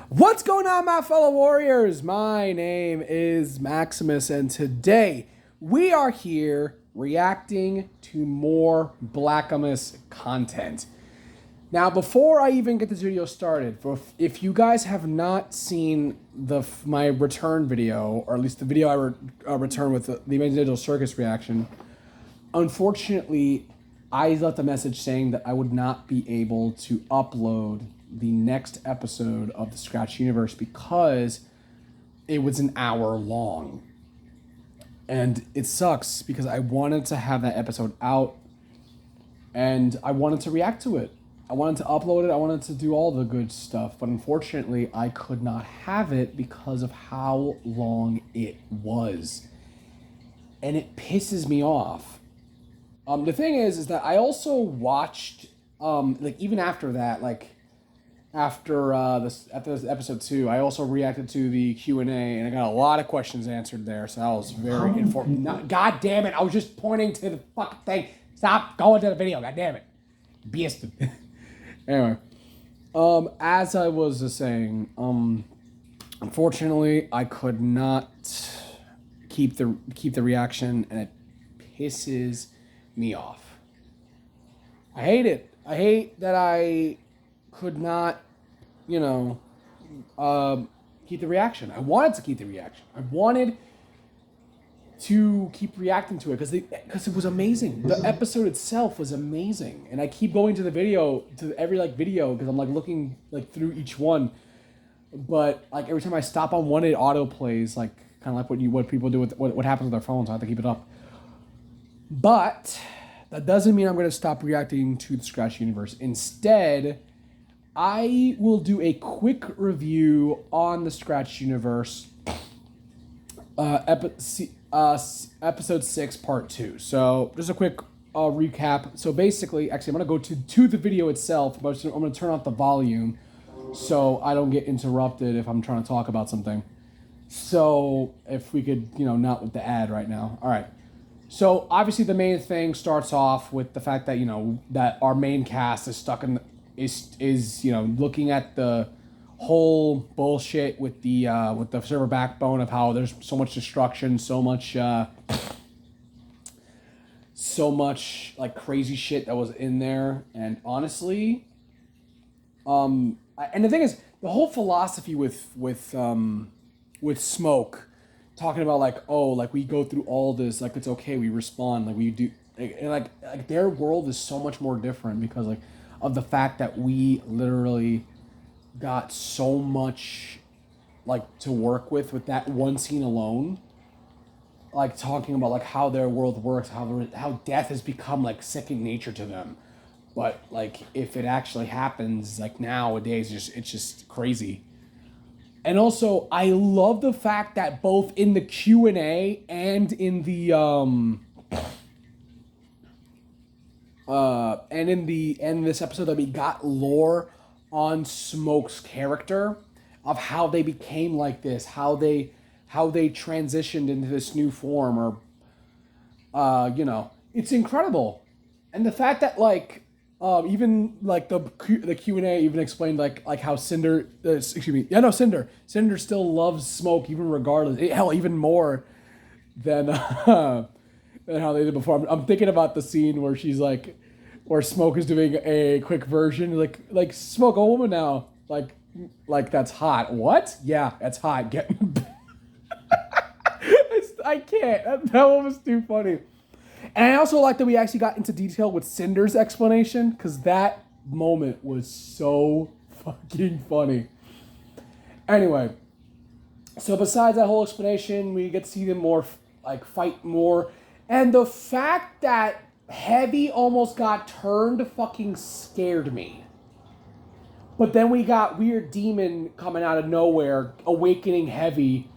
What's going on, my fellow warriors? My name is Maximus, and today we are here reacting to more Blackamus content. Now, before I even get this video started, if you guys have not seen my return video, or at least the video I returned with the Amazing Digital Circus reaction, unfortunately, I left a message saying that I would not be able to upload the next episode of the Scratch Universe because it was an hour long. And it sucks because I wanted to have that episode out and I wanted to react to it. I wanted to upload it. I wanted to do all the good stuff. But unfortunately, I could not have it because of how long it was. And it pisses me off. The thing is that I also watched, even after that, after this episode 2, I also reacted to the Q&A, and I got a lot of questions answered there, so that was very informative. God damn it, I was just pointing to the fucking thing. Stop going to the video, god damn it. Beast. Anyway, as I was just saying, unfortunately, I could not keep the reaction, and it pisses me off. I hate it. I hate that I could not, keep the reaction. I wanted to keep the reaction. I wanted to keep reacting to it because it was amazing. The episode itself was amazing, and I keep going to the video, to every video, because I'm looking through each one. But every time I stop on one, it auto plays, kind of like what people do with what happens with their phones. I have to keep it up. But that doesn't mean I'm going to stop reacting to the Scratch Universe. Instead, I will do a quick review on the Scratch Universe, episode 6, part 2. So just a quick recap. So basically, actually, I'm going to go to the video itself, but I'm going to turn off the volume so I don't get interrupted if I'm trying to talk about something. So if we could, not with the ad right now. All right. So obviously the main thing starts off with the fact that, that our main cast is stuck in is looking at the whole bullshit with the server backbone of how there's so much destruction, so much crazy shit that was in there. And honestly, and the thing is, the whole philosophy with Smoke talking about we go through all this, it's okay, we respond, we do, and their world is so much more different because of the fact that we literally got so much to work with that one scene alone, talking about how their world works, how death has become second nature to them. But if it actually happens nowadays, it's just crazy. And also, I love the fact that both in the Q&A and in the this episode that we got lore on Smoke's character of how they became like this, how they transitioned into this new form, or it's incredible. And the fact that even the Q&A even explained how Cinder Cinder still loves Smoke even regardless, hell, even more than how they did before. I'm thinking about the scene where she's where Smoke is doing a quick version like Smoke a woman now, that's hot. What? Yeah, that's hot. I can't. That one was too funny. And I also like that we actually got into detail with Cinder's explanation, because that moment was so fucking funny. Anyway, so besides that whole explanation, we get to see them more, fight more. And the fact that Heavy almost got turned fucking scared me. But then we got Weird Demon coming out of nowhere, awakening Heavy,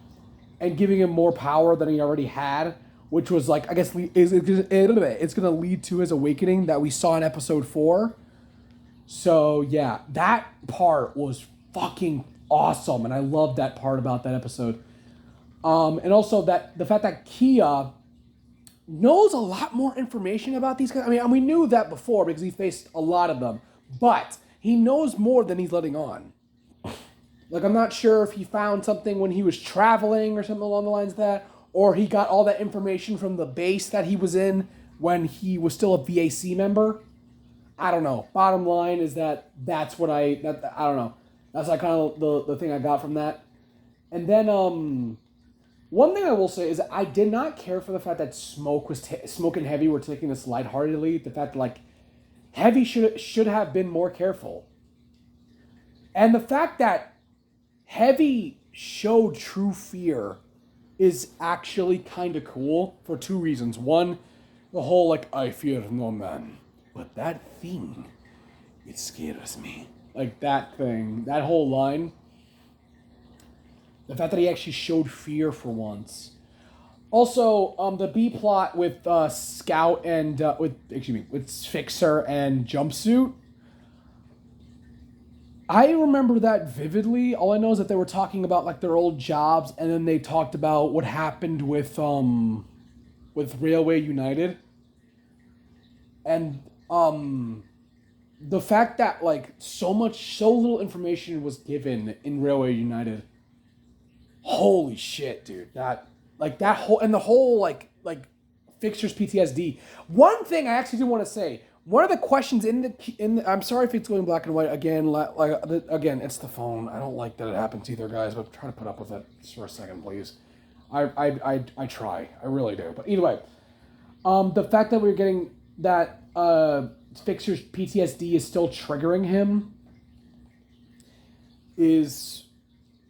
and giving him more power than he already had, which was I guess it's gonna lead to his awakening that we saw in episode 4. So yeah, that part was fucking awesome, and I loved that part about that episode. And also that the fact that Kia knows a lot more information about these guys. I mean, we knew that before because he faced a lot of them, but he knows more than he's letting on. Like, I'm not sure if he found something when he was traveling or something along the lines of that, or he got all that information from the base that he was in when he was still a VAC member. I don't know. Bottom line is that's what I don't know. That's like kind of the thing I got from that. And then one thing I will say is I did not care for the fact that Smoke and Heavy were taking this lightheartedly. The fact that like Heavy should have been more careful. And the fact that Heavy showed true fear is actually kind of cool for two reasons. One, the whole like, I fear no man, but that thing, it scares me. Like that thing, that whole line. The fact that he actually showed fear for once. Also, the B plot with Scout and with Fixer and Jumpsuit. I remember that vividly. All I know is that they were talking about like their old jobs, and then they talked about what happened with Railway United, and the fact that like so little information was given in Railway United. Holy shit, dude! That whole like Fixer's PTSD. One thing I actually do want to say. One of the questions in the I'm sorry if it's going black and white again. Again, it's the phone. I don't like that it happens either, guys. But try to put up with it just for a second, please. I try. I really do. But either way, the fact that we're getting that Fixer's PTSD is still triggering him is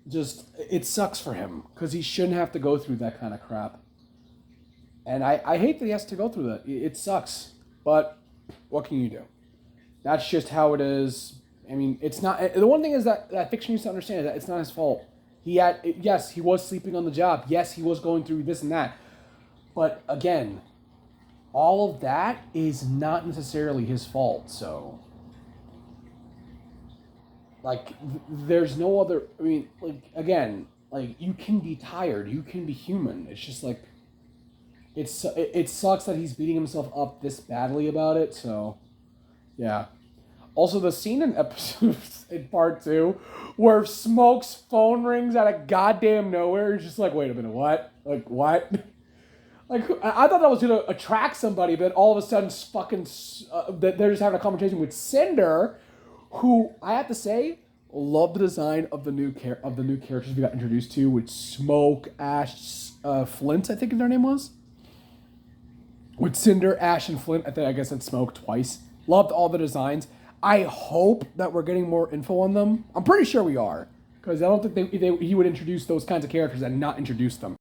just it sucks for him because he shouldn't have to go through that kind of crap. And I hate that he has to go through that. It sucks, but. What can you do? That's just how it is. I mean, it's not... The one thing is that Fixer needs to understand is that it's not his fault. Yes, he was sleeping on the job. Yes, he was going through this and that. But, again, all of that is not necessarily his fault, so... Like, there's no other... I mean, like, again, like, you can be tired. You can be human. It's just, like... It sucks that he's beating himself up this badly about it, so... Yeah. Also, the scene in in part 2, where Smoke's phone rings out of goddamn nowhere, is just like, wait a minute, what? Like, what? Like, I thought that was going to attract somebody, but all of a sudden, they're just having a conversation with Cinder, who, I have to say, love the design of the new characters we got introduced to, with Smoke, Ash, Flint, I think their name was. With Cinder, Ash, and Flint, I guess it's Smoke twice. Loved all the designs. I hope that we're getting more info on them. I'm pretty sure we are. Because I don't think he would introduce those kinds of characters and not introduce them.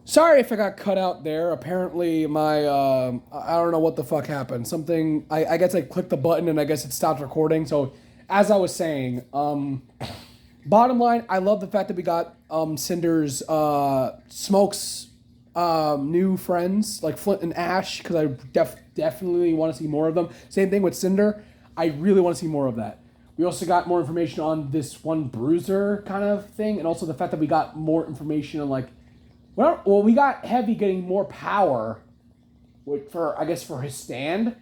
Sorry if I got cut out there. Apparently my, I don't know what the fuck happened. Something, I guess I clicked the button and I guess it stopped recording. So, as I was saying, bottom line, I love the fact that we got Cinder's, Smoke's, new friends like Flint and Ash, because I definitely want to see more of them. Same thing with Cinder. I really want to see more of that. We also got more information on this one bruiser kind of thing, and also the fact that we got more information on like, well, we got Heavy getting more power for his stand,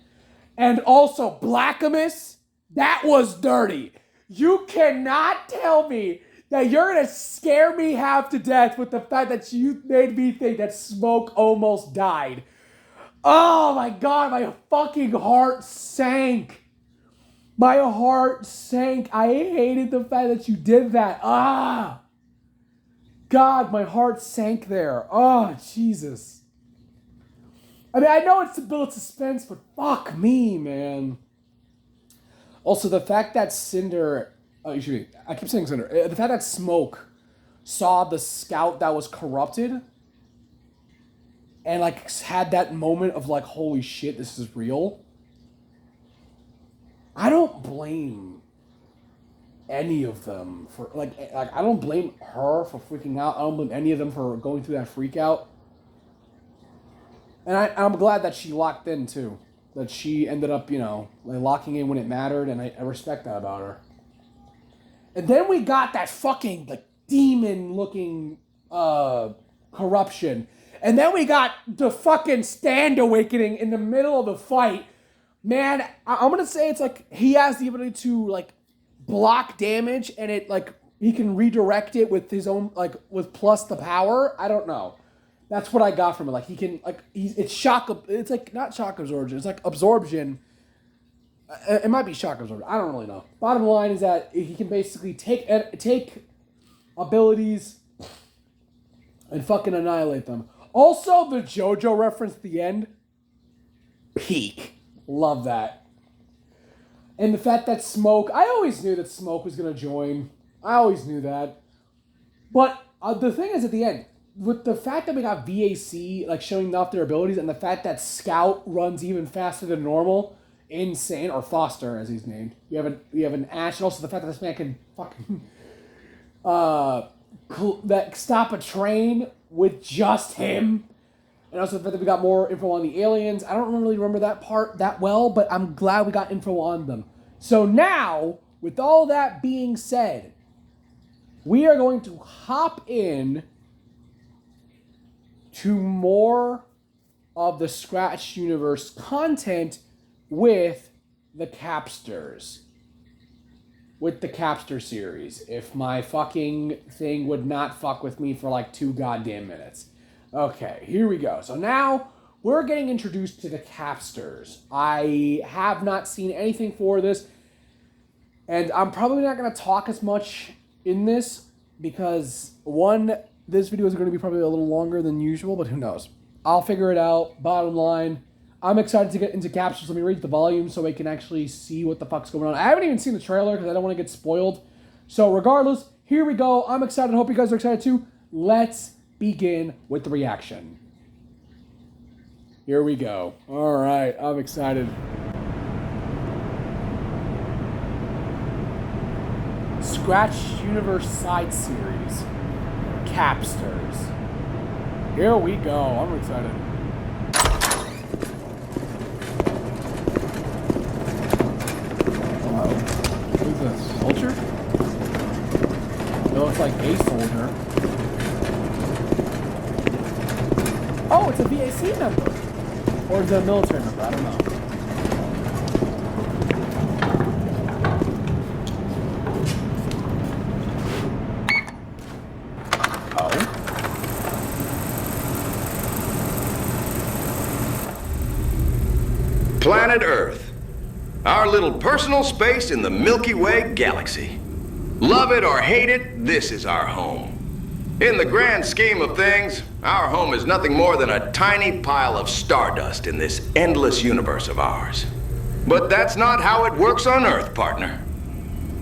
and also Blackamus. That was dirty. You cannot tell me that you're going to scare me half to death with the fact that you made me think that Smoke almost died. Oh my god, my fucking heart sank. My heart sank. I hated the fact that you did that. God, my heart sank there. Oh, Jesus. I mean, I know it's to build suspense, but fuck me, man. Also, the fact that Cinder... I keep saying Cinder. The fact that Smoke saw the scout that was corrupted and, like, had that moment of, like, holy shit, this is real. I don't blame any of them for, like I don't blame her for freaking out. I don't blame any of them for going through that freak out. And I'm glad that she locked in, too. That she ended up, like, locking in when it mattered, and I respect that about her. And then we got that fucking, like, demon-looking, corruption. And then we got the fucking Stand Awakening in the middle of the fight. I'm gonna say it's like, he has the ability to, like, block damage, and it, like, he can redirect it with his own, like, with plus the power. I don't know. That's what I got from it. Like, he can, like, it's shock, it's like, not shock absorption, it's like absorption. It might be shock absorption. I don't really know. Bottom line is that he can basically take abilities and fucking annihilate them. Also, the JoJo reference at the end, peak. Love that. And the fact that Smoke, I always knew that Smoke was going to join. I always knew that. But the thing is, at the end, with the fact that we got VAC, like, showing off their abilities, and the fact that Scout runs even faster than normal, insane, or Foster, as he's named. We have an Ash, and also the fact that this man can fucking stop a train with just him. And also the fact that we got more info on the aliens. I don't really remember that part that well, but I'm glad we got info on them. So now, with all that being said, we are going to hop in to more of the Scratch Universe content with the capsters. With the capster series. If my fucking thing would not fuck with me for like 2 goddamn minutes. Okay, here we go. So now we're getting introduced to the capsters. I have not seen anything for this. And I'm probably not going to talk as much in this because, one, this video is going to be probably a little longer than usual, but who knows. I'll figure it out. Bottom line, I'm excited to get into capsters. Let me read the volume so I can actually see what the fuck's going on. I haven't even seen the trailer because I don't want to get spoiled. So regardless, here we go. I'm excited. I hope you guys are excited too. Let's begin with the reaction. Here we go. All right, I'm excited. Scratch Universe Side Series. Capsters. Here we go. I'm excited. Wow. Who's this? Soldier? It looks like a soldier. Oh, it's a VAC member. Or is it a military member? I don't know. Planet Earth, our little personal space in the Milky Way galaxy. Love it or hate it, this is our home. In the grand scheme of things, our home is nothing more than a tiny pile of stardust in this endless universe of ours. But that's not how it works on Earth, partner.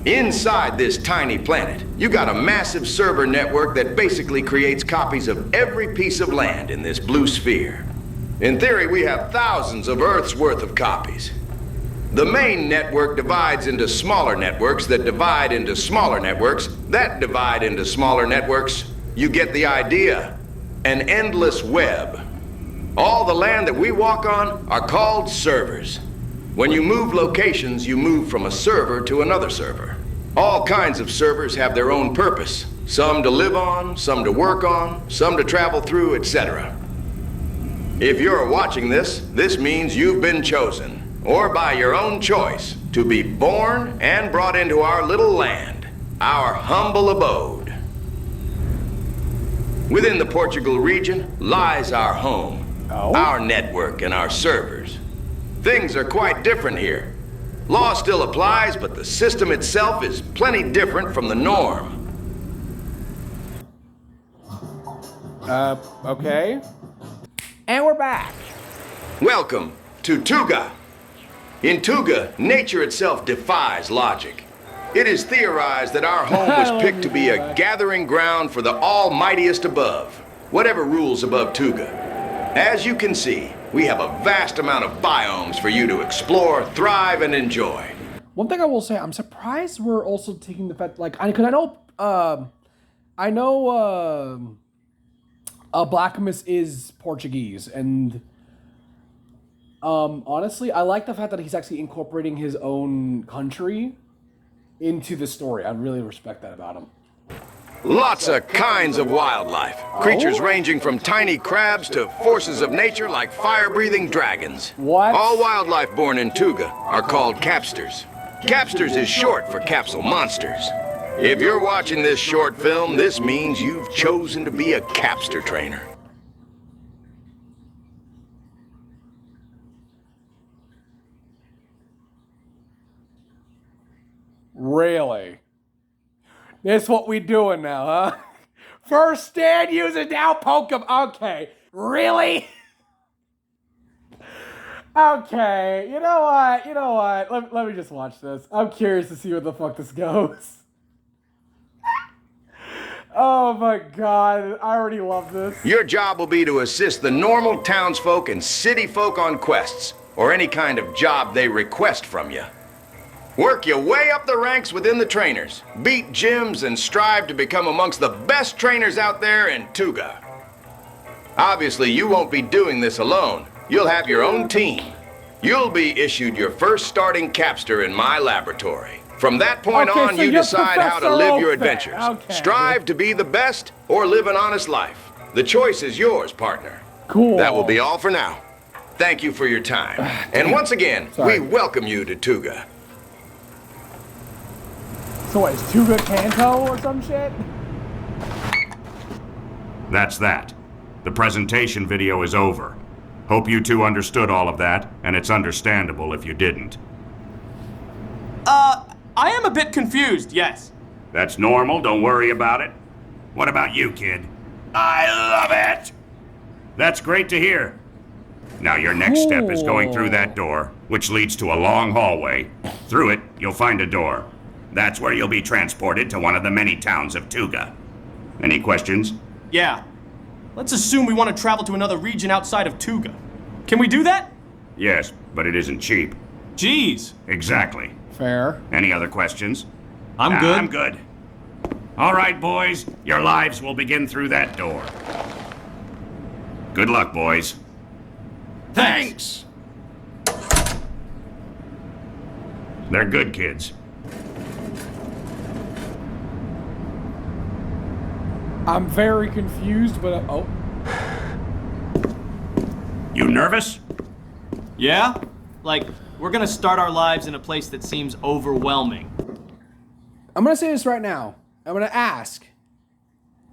Inside this tiny planet, you got a massive server network that basically creates copies of every piece of land in this blue sphere. In theory, we have thousands of Earth's worth of copies. The main network divides into smaller networks that divide into smaller networks that divide into smaller networks. You get the idea. An endless web. All the land that we walk on are called servers. When you move locations, you move from a server to another server. All kinds of servers have their own purpose. Some to live on, some to work on, some to travel through, etc. If you're watching this, this means you've been chosen, or by your own choice, to be born and brought into our little land, our humble abode. Within the Portugal region lies our home, our network and our servers. Things are quite different here. Law still applies, but the system itself is plenty different from the norm. Okay. And we're back. Welcome to Tuga. In Tuga, nature itself defies logic. It is theorized that our home was picked to be a gathering ground for the almightiest above, whatever rules above Tuga. As you can see, we have a vast amount of biomes for you to explore, thrive, and enjoy. One thing I will say, I'm surprised we're also taking the fact, like, because I know Blackamus is Portuguese, and honestly, I like the fact that he's actually incorporating his own country into the story. I really respect that about him. Lots of kinds of wildlife. Creatures ranging from tiny crabs to forces of nature like fire-breathing dragons. What? All wildlife born in Tuga are called capsters. Capsters is short for capsule monsters. If you're watching this short film, this means you've chosen to be a capster trainer. Really? This what we doing now, huh? First stand user, now poke him. Okay. Really? Okay. You know what? Let me just watch this. I'm curious to see where the fuck this goes. Oh my god. I already love this. Your job will be to assist the normal townsfolk and city folk on quests, or any kind of job they request from you. Work your way up the ranks within the trainers, beat gyms, and strive to become amongst the best trainers out there in Tuga. Obviously, you won't be doing this alone. You'll have your own team. You'll be issued your first starting capster in my laboratory. From that point on, you decide how to live your adventures. Okay. Strive to be the best or live an honest life. The choice is yours, partner. Cool. That will be all for now. Thank you for your time. And once again, we welcome you to Tuga. So what, is Tuga Kanto or some shit? That's that. The presentation video is over. Hope you two understood all of that, and it's understandable if you didn't. I am a bit confused, yes. That's normal, don't worry about it. What about you, kid? I love it! That's great to hear. Now your next step is going through that door, which leads to a long hallway. Through it, you'll find a door. That's where you'll be transported to one of the many towns of Tuga. Any questions? Yeah. Let's assume we want to travel to another region outside of Tuga. Can we do that? Yes, but it isn't cheap. Jeez. Exactly. Fair. Any other questions? I'm good. I'm good. All right, boys. Your lives will begin through that door. Good luck, boys. Thanks. They're good kids. I'm very confused, but oh. You nervous? Yeah? Like, we're gonna start our lives in a place that seems overwhelming. I'm gonna say this right now. I'm gonna ask.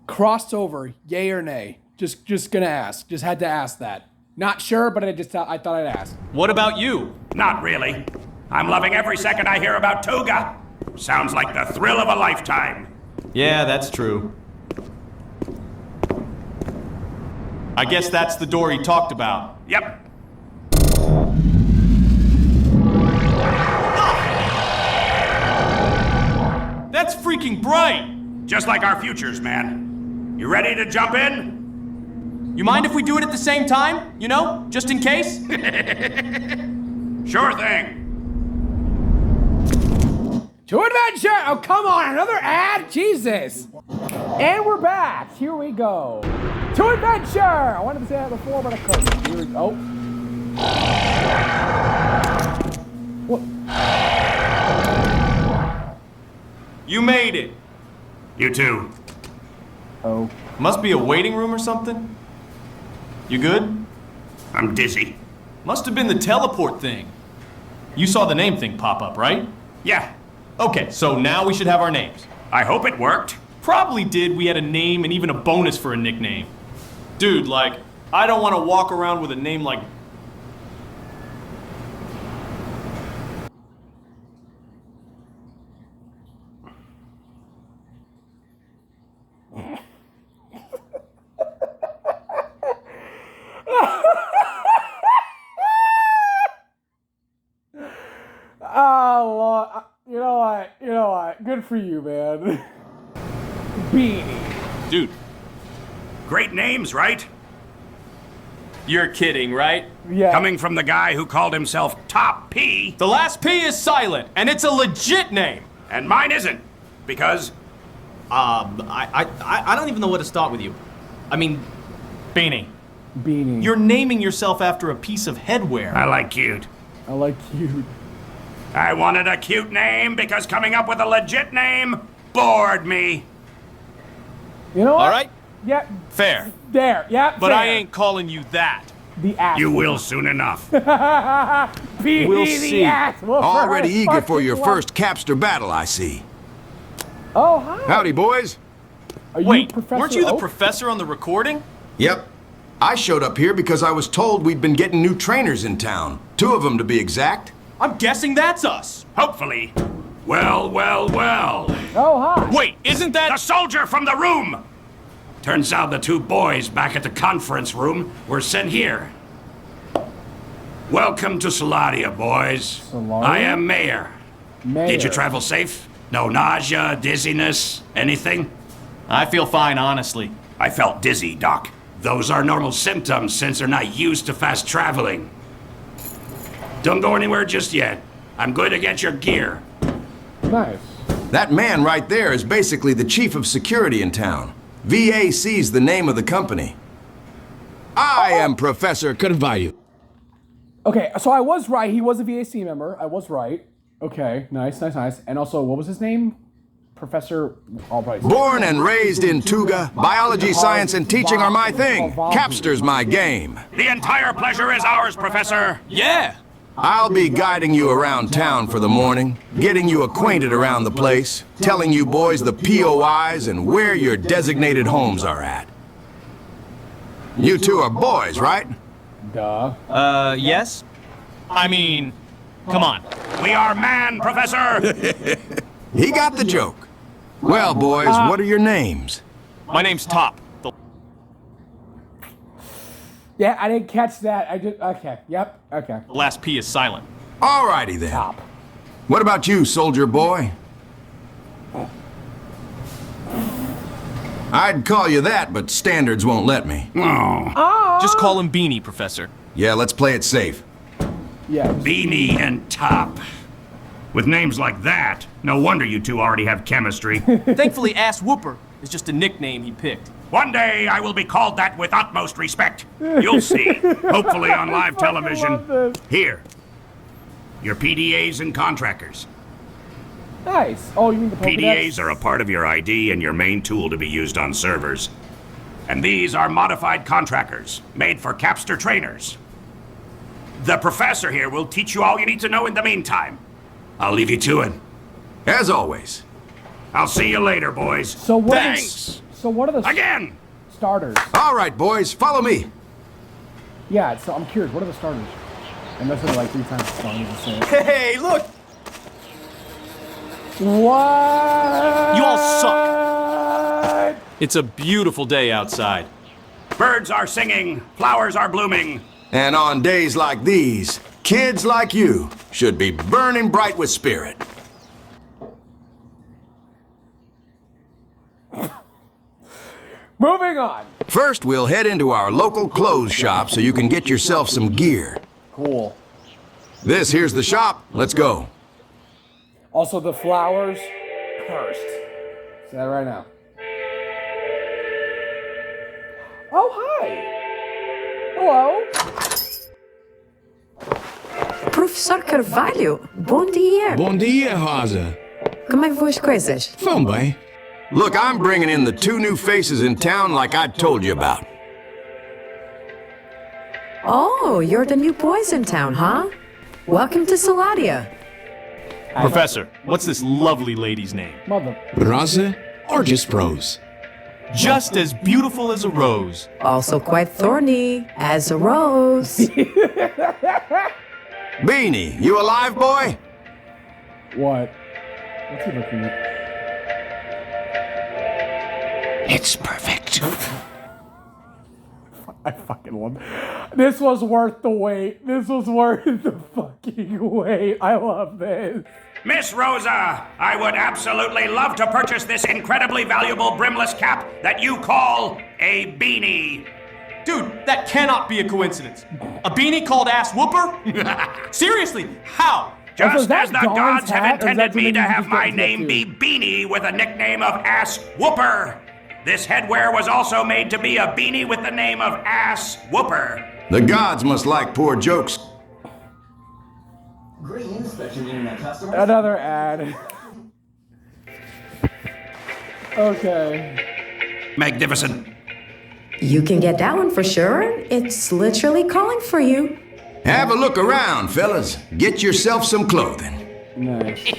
Crossed over, yay or nay? Just gonna ask. Just had to ask that. Not sure, but I thought I'd ask. What about you? Not really. I'm loving every second I hear about Tuga. Sounds like the thrill of a lifetime. Yeah, that's true. I guess that's the door he talked about. Yep. That's freaking bright! Just like our futures, man. You ready to jump in? You mind if we do it at the same time? You know, just in case? Sure thing. To adventure! Oh, come on, another ad? Jesus! And we're back. Here we go. To adventure! I wanted to say that before, but I couldn't. Here we go. What? You made it. You too. Oh. Must be a waiting room or something? You good? I'm dizzy. Must have been the teleport thing. You saw the name thing pop up, right? Yeah. Okay, so now we should have our names. I hope it worked. Probably did. We had a name and even a bonus for a nickname. Dude, like, I don't want to walk around with a name like... Oh, Lord. You know what? Good for you, man. Beanie. Dude, Great names, right? you're kidding, right? Yeah. Coming from the guy who called himself Top P, The last P is silent, and it's a legit name. and mine isn't. Because I don't even know where to start with you. I mean, Beanie, Beanie. you're naming yourself after a piece of headwear. I like cute. I like you. I wanted a cute name because coming up with a legit name bored me. You know what? All right? Yeah. Fair. There. Yeah. But fair. I ain't calling you that. The ass. You will soon enough. Beanie We'll the see. ass. Well, Already for eager for your fucking first capster battle, I see. Oh, hi. Howdy, boys. Are you Wait, Professor weren't you the Oak? professor on the recording? Yep. I showed up here because I was told we'd been getting new trainers in town. 2 of them, to be exact. I'm guessing that's us. Hopefully. Well, well, well. Oh, hi. Wait, isn't that... The soldier from the room! Turns out the 2 boys back at the conference room were sent here. Welcome to Saladia, boys. Saladia? I am Mayor. Mayor. Did you travel safe? No nausea, dizziness, anything? I feel fine, honestly. I felt dizzy, Doc. Those are normal symptoms since they're not used to fast traveling. Don't go anywhere just yet. I'm going to get your gear. Nice. That man right there is basically the chief of security in town. VAC's the name of the company. I am Professor Carvalho. Okay, so I was right. He was a VAC member. I was right. Okay, nice. And also, what was his name? Professor Albright. Born and raised in Tuga, biology, science, and teaching are my thing. Capsters my game. The entire pleasure is ours, Professor. Yeah. I'll be guiding you around town for the morning, getting you acquainted around the place, telling you boys the POIs and where your designated homes are at. You 2 are boys, right? Duh. Yes? I mean, come on. We are man, Professor. He got the joke. Well, boys, what are your names? My name's Top. Yeah, I didn't catch that. I just okay. Yep. Okay. The last P is silent. Alrighty then. Top. What about you, soldier boy? I'd call you that, but standards won't let me. Just call him Beanie, Professor. Yeah, let's play it safe. Yeah. Beanie and Top. With names like that, no wonder you 2 already have chemistry. Thankfully, Ass Whooper is just a nickname he picked. One day I will be called that with utmost respect. You'll see. Hopefully on live television. Here. Your PDAs and contractors. Nice. Oh, you mean the Pokedex? PDAs are a part of your ID and your main tool to be used on servers. And these are modified contractors, made for capster trainers. The professor here will teach you all you need to know in the meantime. I'll leave you to it. As always. I'll see you later, boys. So what? Thanks! So what are the Again! starters? All right, boys, follow me. Yeah. So I'm curious. What are the starters? And that's like 3 times. So I'm just saying. Hey, look! What? You all suck. It's a beautiful day outside. Birds are singing, flowers are blooming. And on days like these, kids like you should be burning bright with spirit. Moving on. First, we'll head into our local clothes shop so you can get yourself some gear. Cool. This here's the shop. Let's go. Also, the flowers cursed. Say that right now. Oh, hi. Hello. Professor Carvalho, bom dia. Bom dia, Rosa. Como é que vão as coisas? Vão bem. Look, I'm bringing in the 2 new faces in town like I told you about. Oh, you're the new boys in town, huh? Welcome to Saladia. Professor, what's this lovely lady's name? Mother. Rosa or just Rose? Just as beautiful as a rose. Also quite thorny, as a rose. Beanie, you alive, boy? What? What's he looking at? It's perfect. I fucking love. This was worth the wait. This was worth the fucking wait. I love this. Miss Rosa, I would absolutely love to purchase this incredibly valuable brimless cap that you call a beanie. Dude, that cannot be a coincidence. A beanie called Ass Whooper? Seriously, how? Also, is Just that as the Dawn's gods have hat, or is that intended me something to you have just my get name be tattooed? Beanie with a nickname of Ass Whooper. This headwear was also made to be a beanie with the name of Ass Whooper. The gods must like poor jokes. Another ad. Okay. Magnificent. You can get that one for sure. It's literally calling for you. Have a look around, fellas. Get yourself some clothing. Nice.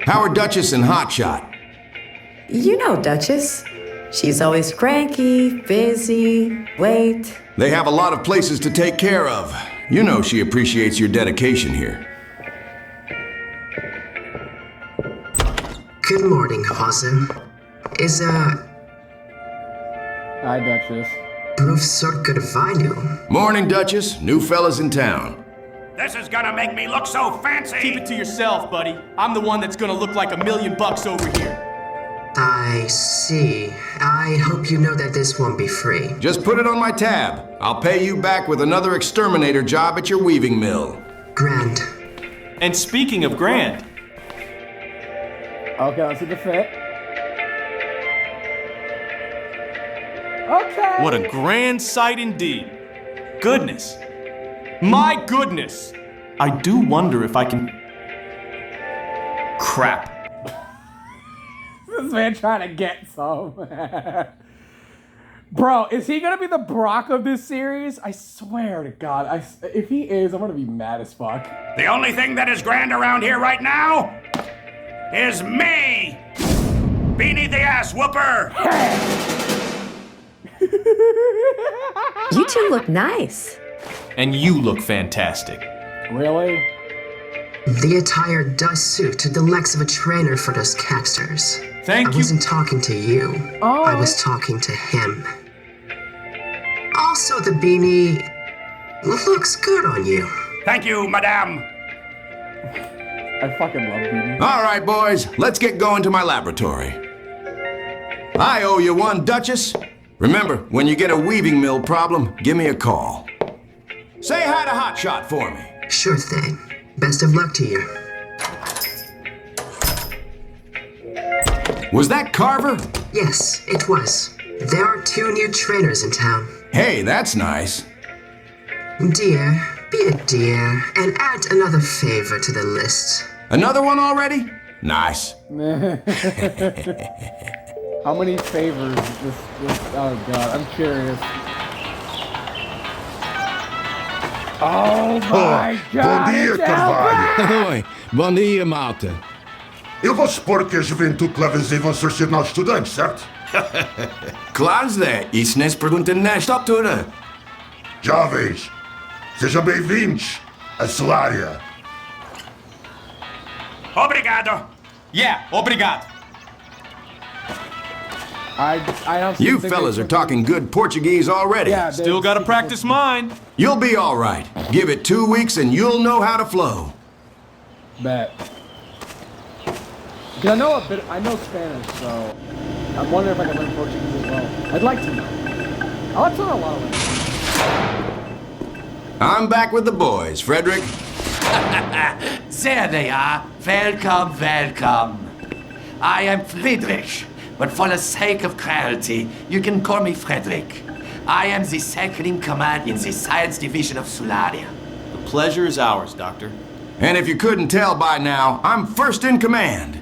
How are Duchess and Hotshot? You know Duchess. She's always cranky, busy, late. They have a lot of places to take care of. You know she appreciates your dedication here. Good morning, Hase. Is, Hi, Duchess. professor Carvalho? Morning, Duchess. New fellas in town. This is gonna make me look so fancy! Keep it to yourself, buddy. I'm the one that's gonna look like $1,000,000 over here. I see. I hope you know that this won't be free. Just put it on my tab. I'll pay you back with another exterminator job at your weaving mill. Grand. And speaking of grand, Okay, let's see the fit. Okay. what a grand sight indeed. Goodness. My goodness. I do wonder if I can... Crap. This man trying to get some. Bro, is he gonna be the Brock of this series? I swear to God, if he is, I'm gonna be mad as fuck. The only thing that is grand around here right now is me! Beanie the ass whooper! You two look nice. And you look fantastic. Really? The attire does suit the legs of a trainer for those capsters. Thank I you. wasn't talking to you. Oh. I was talking to him. Also, the beanie looks good on you. Thank you, madame. I fucking love BB. All right, boys, let's get going to my laboratory. I owe you one, Duchess. Remember, when you get a weaving mill problem, give me a call. Say hi to Hotshot for me. Sure thing. Best of luck to you. Was that Carver? Yes, it was. There are 2 new trainers in town. Hey, that's nice. Dear, be a dear, and add another favor to the list. Another one already? Nice. How many favors this oh god, I'm curious. Oh my god! Bom dia, it's Carvalho. Oi, bom dia, malta. Eu vou supor que a juventude Clevency vão ser nossos estudantes, certo? Klaar there, iets nes pergunta nesta altura. Jovens, sejam bem-vindos a Solária. Obrigado! Yeah, obrigado. I don't You think fellas they- are talking good Portuguese already. Yeah, they- Still gotta practice mine. You'll be all right. Give it 2 weeks and you'll know how to flow. Bet. 'Cause I know a bit. I know Spanish, so I'm wondering if I can learn Portuguese as well. I'd like to know. I like to learn a lot of languages. I'm back with the boys, Frederick. There they are. Welcome, welcome. I am Friedrich, but for the sake of clarity, you can call me Frederick. I am the second in command in the science division of Solaria. The pleasure is ours, Doctor. And if you couldn't tell by now, I'm first in command.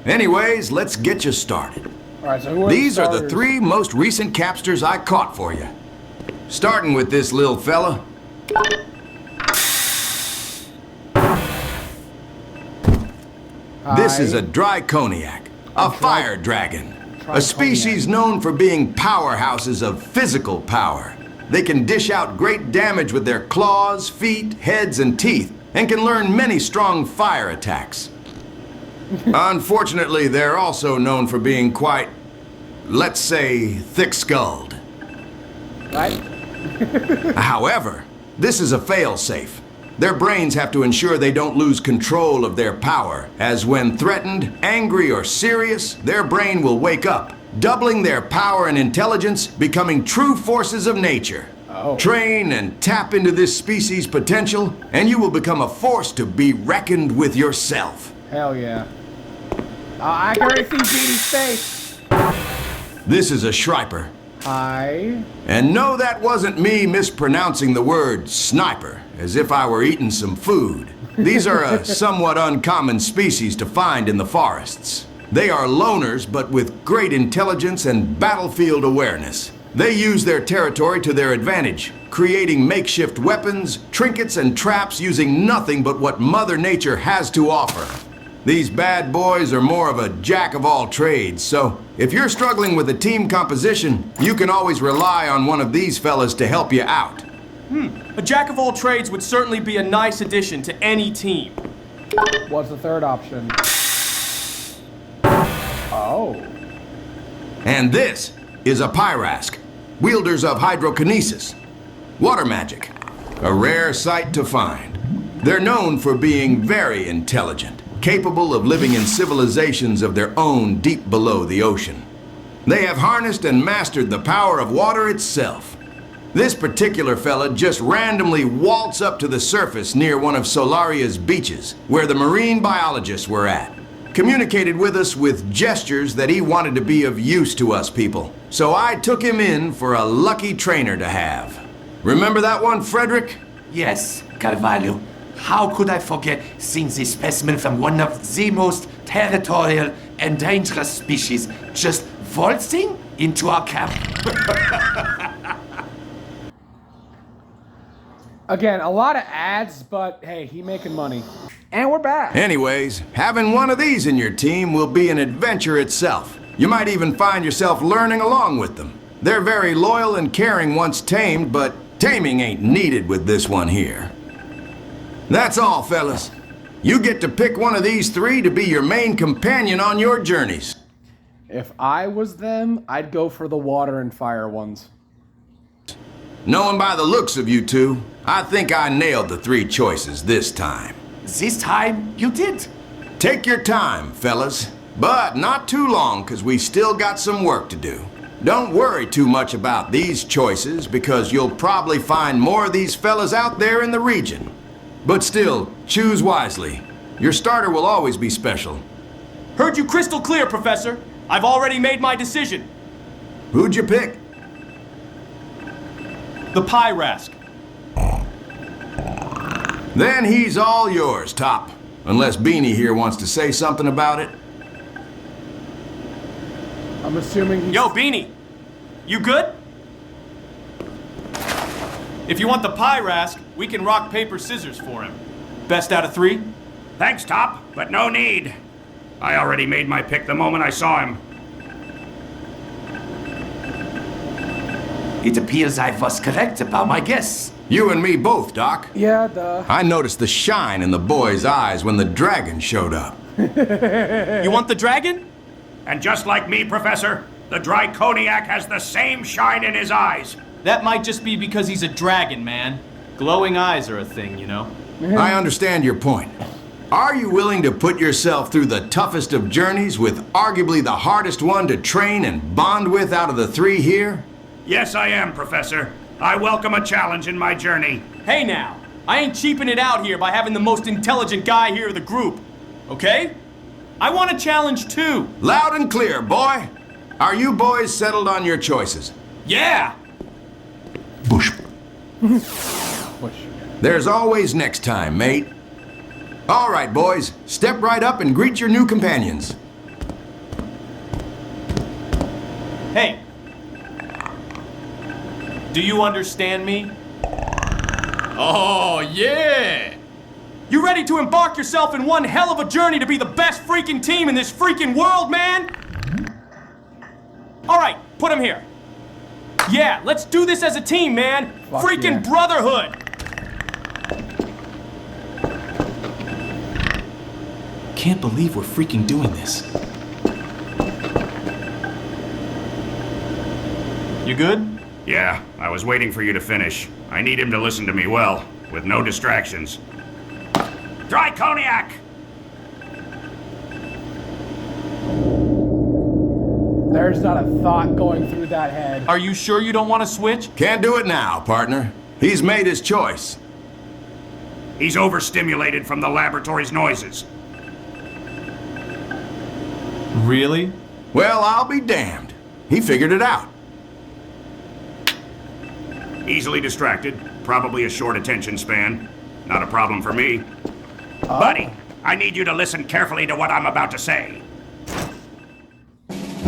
Anyways, let's get you started. All right, so who are These are the starters? 3 most recent capsters I caught for you. Starting with this little fella. This is a dry cognac, a fire dragon, a species known for being powerhouses of physical power. They can dish out great damage with their claws, feet, heads, and teeth, and can learn many strong fire attacks. Unfortunately, they're also known for being quite, let's say, thick-skulled. Right? However, this is a fail-safe. Their brains have to ensure they don't lose control of their power, as when threatened, angry, or serious, their brain will wake up, doubling their power and intelligence, becoming true forces of nature. Oh. Train and tap into this species' potential, and you will become a force to be reckoned with yourself. Hell yeah. I can already see Beanie's face. This is a Schreiper. Hi. And no, that wasn't me mispronouncing the word sniper, as if I were eating some food. These are a somewhat uncommon species to find in the forests. They are loners, but with great intelligence and battlefield awareness. They use their territory to their advantage, creating makeshift weapons, trinkets, and traps using nothing but what Mother Nature has to offer. These bad boys are more of a jack of all trades, so if you're struggling with a team composition, you can always rely on one of these fellas to help you out. A jack of all trades would certainly be a nice addition to any team. What's the third option? Oh. And this is a Pyrask, wielders of hydrokinesis, water magic, a rare sight to find. They're known for being very intelligent, capable of living in civilizations of their own deep below the ocean. They have harnessed and mastered the power of water itself. This particular fella just randomly waltzed up to the surface near one of Solaria's beaches, where the marine biologists were at. Communicated with us with gestures that he wanted to be of use to us people. So I took him in for a lucky trainer to have. Remember that one, Frederick? Yes, Carvalho. How could I forget seeing this specimen from one of the most territorial and dangerous species just waltzing into our camp? Again, a lot of ads, but hey, he making money. And we're back. Anyways, having one of these in your team will be an adventure itself. You might even find yourself learning along with them. They're very loyal and caring once tamed, but taming ain't needed with this one here. That's all, fellas. You get to pick one of these three to be your main companion on your journeys. If I was them, I'd go for the water and fire ones. Knowing by the looks of you two, I think I nailed the three choices this time. This time, you did. Take your time, fellas. But not too long, because we still got some work to do. Don't worry too much about these choices, because you'll probably find more of these fellas out there in the region. But still, choose wisely. Your starter will always be special. Heard you crystal clear, Professor. I've already made my decision. Who'd you pick? The Pyrask. Then he's all yours, Top. Unless Beanie here wants to say something about it. I'm assuming he's... Yo, Beanie. You good? If you want the Pyrask, we can rock, paper, scissors for him. Best out of 3? Thanks, Top, but no need. I already made my pick the moment I saw him. It appears I was correct about my guess. You and me both, Doc. Yeah, duh. I noticed the shine in the boy's eyes when the dragon showed up. You want the dragon? And just like me, Professor, the Draconiac has the same shine in his eyes. That might just be because he's a dragon, man. Glowing eyes are a thing, you know? I understand your point. Are you willing to put yourself through the toughest of journeys with arguably the hardest one to train and bond with out of the three here? Yes, I am, Professor. I welcome a challenge in my journey. Hey now, I ain't cheaping it out here by having the most intelligent guy here of the group, okay? I want a challenge too. Loud and clear, boy. Are you boys settled on your choices? Yeah! Bush. There's always next time, mate. All right, boys, step right up and greet your new companions. Hey. Do you understand me? Oh, yeah! You ready to embark yourself in one hell of a journey to be the best freaking team in this freaking world, man? All right, put him here. Yeah, let's do this as a team, man. Fuck Freaking yeah. brotherhood. Can't believe we're freaking doing this. You good? Yeah, I was waiting for you to finish. I need him to listen to me well, with no distractions. Draconiac! There's not a thought going through that head. Are you sure you don't want to switch? Can't do it now, partner. He's made his choice. He's overstimulated from the laboratory's noises. Really? Well, I'll be damned. He figured it out. Easily distracted, probably a short attention span. Not a problem for me. Buddy, I need you to listen carefully to what I'm about to say.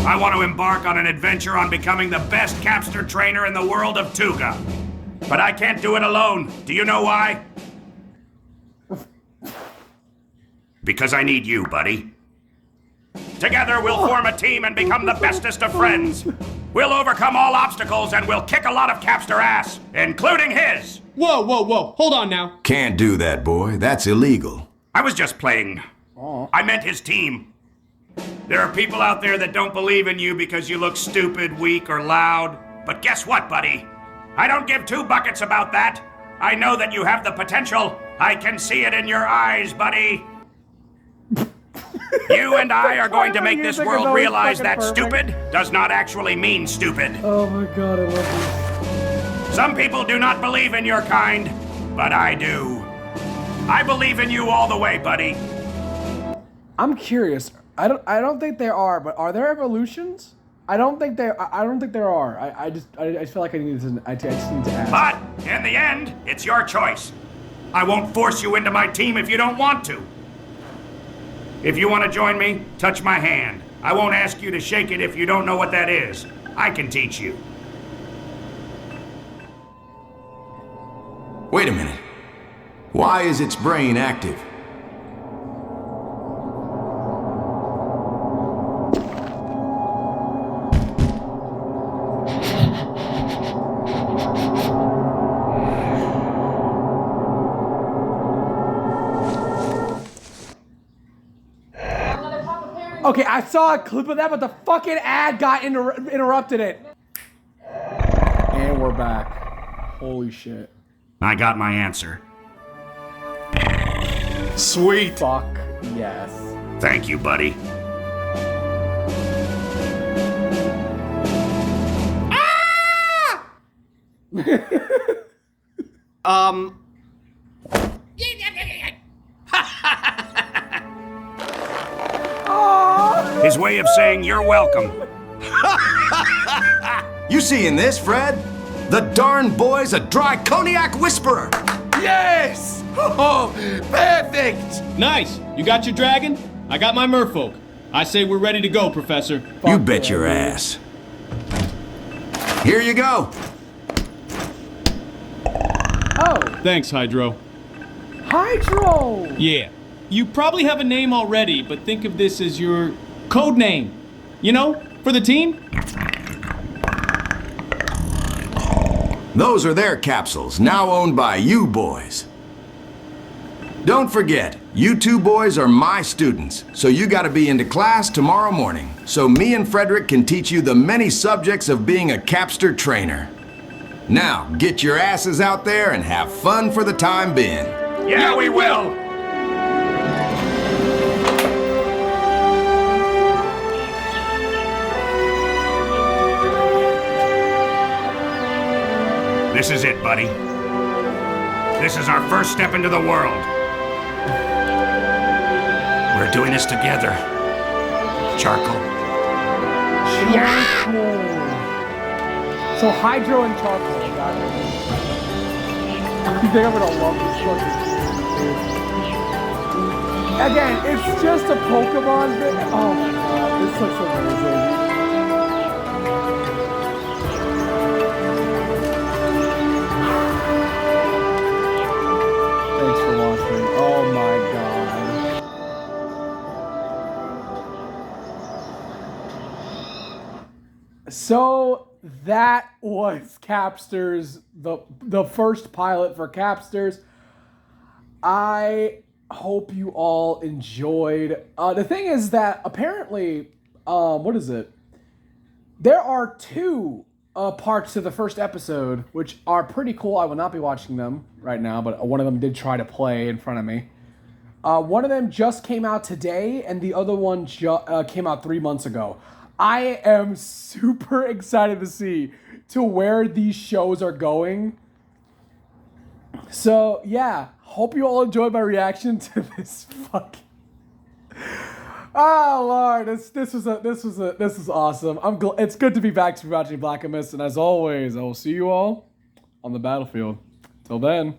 I want to embark on an adventure on becoming the best capster trainer in the world of Tuga. But I can't do it alone. Do you know why? Because I need you, buddy. Together we'll form a team and become the bestest of friends. We'll overcome all obstacles and we'll kick a lot of capster ass, including his. Whoa, whoa, whoa. Hold on now. Can't do that, boy. That's illegal. I was just playing. I meant his team. There are people out there that don't believe in you because you look stupid, weak, or loud. But guess what, buddy? I don't give two buckets about that. I know that you have the potential. I can see it in your eyes, buddy. You and I are going to make this world realize that stupid does not actually mean stupid. Oh my god, I love this. Some people do not believe in your kind, but I do. I believe in you all the way, buddy. I'm curious. I don't think there are, but are there evolutions? I don't think there are. I just feel like I just need to ask. But in the end, it's your choice. I won't force you into my team if you don't want to. If you want to join me, touch my hand. I won't ask you to shake it if you don't know what that is. I can teach you. Wait a minute. Why is its brain active? Okay, I saw a clip of that, but the fucking ad got interrupted it. And we're back. Holy shit. I got my answer. Sweet. Fuck yes. Thank you, buddy. His way of saying you're welcome. You seeing this, Fred? The darn boy's a dry cognac whisperer. Yes! Oh, perfect! Nice. You got your dragon? I got my merfolk. I say we're ready to go, Professor. You bet your ass. Here you go. Oh. Thanks, Hydro. Hydro! Yeah. You probably have a name already, but think of this as your code name. You know, for the team? Those are their capsules, now owned by you boys. Don't forget, you two boys are my students, so you gotta be into class tomorrow morning, so me and Frederick can teach you the many subjects of being a capster trainer. Now, get your asses out there and have fun for the time being. Yeah, we will! This is it, buddy. This is our first step into the world. We're doing this together. Charcoal. Charcoal. So Hydro and Charcoal, got it. You think I'm gonna love this fucking... Again, it's just a Pokemon thing. Oh my god, this looks amazing. Thanks for watching. Oh my god. So that was Capsters, the first pilot for Capsters. I hope you all enjoyed. The thing is that apparently, what is it? There are two parts to the first episode, which are pretty cool. I will not be watching them right now, but one of them did try to play in front of me. One of them just came out today, and the other one came out 3 months ago. I am super excited to see to where these shows are going. So yeah, hope you all enjoyed my reaction to this fucking. Oh Lord, this is awesome. It's good to be back to watching Black and Mist, and as always, I will see you all on the battlefield. Till then.